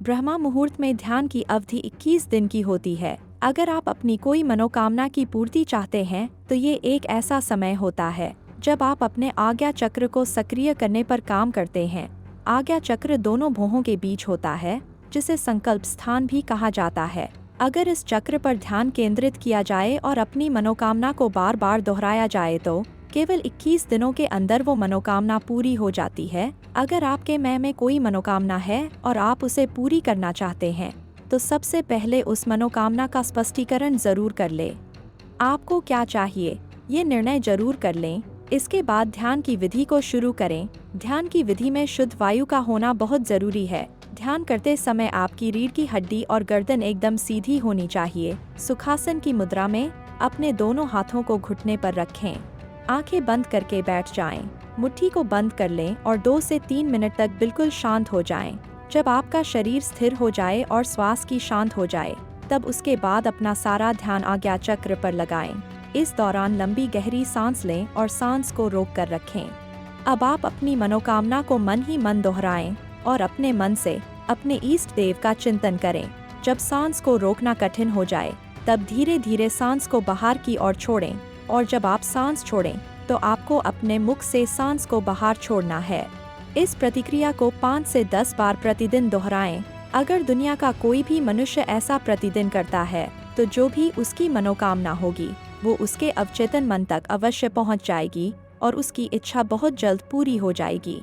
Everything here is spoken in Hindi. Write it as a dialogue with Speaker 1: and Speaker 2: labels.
Speaker 1: ब्रह्मा मुहूर्त में ध्यान की अवधि 21 दिन की होती है। अगर आप अपनी कोई मनोकामना की पूर्ति चाहते हैं तो ये एक ऐसा समय होता है जब आप अपने आज्ञा चक्र को सक्रिय करने पर काम करते हैं। आज्ञा चक्र दोनों भुवों के बीच होता है, जिसे संकल्प स्थान भी कहा जाता है। अगर इस चक्र पर ध्यान केंद्रित किया जाए और अपनी मनोकामना को बार बार दोहराया जाए तो केवल 21 दिनों के अंदर वो मनोकामना पूरी हो जाती है। अगर आपके मन में कोई मनोकामना है और आप उसे पूरी करना चाहते हैं तो सबसे पहले उस मनोकामना का स्पष्टीकरण जरूर कर ले। आपको क्या चाहिए ये निर्णय जरूर कर लें। इसके बाद ध्यान की विधि को शुरू करें। ध्यान की विधि में शुद्ध वायु का होना बहुत जरूरी है। ध्यान करते समय आपकी रीढ़ की हड्डी और गर्दन एकदम सीधी होनी चाहिए। सुखासन की मुद्रा में अपने दोनों हाथों को घुटने पर रखें। आंखें बंद करके बैठ जाएं। मुट्ठी को बंद कर लें और 2 से 3 मिनट तक बिल्कुल शांत हो जाएं। जब आपका शरीर स्थिर हो जाए और श्वास की शांत हो जाए तब उसके बाद अपना सारा ध्यान आज्ञा चक्र पर लगाएं। इस दौरान लंबी गहरी सांस लें और सांस को रोक कर रखें। अब आप अपनी मनोकामना को मन ही मन दोहराएं और अपने मन से अपने इष्ट देव का चिंतन करें। जब सांस को रोकना कठिन हो जाए तब धीरे धीरे सांस को बाहर की ओर छोड़ें और जब आप सांस छोड़ें तो आपको अपने मुख से सांस को बाहर छोड़ना है। इस प्रतिक्रिया को 5 से 10 बार प्रतिदिन दोहराएं। अगर दुनिया का कोई भी मनुष्य ऐसा प्रतिदिन करता है तो जो भी उसकी मनोकामना होगी वो उसके अवचेतन मन तक अवश्य पहुंच जाएगी और उसकी इच्छा बहुत जल्द पूरी हो जाएगी।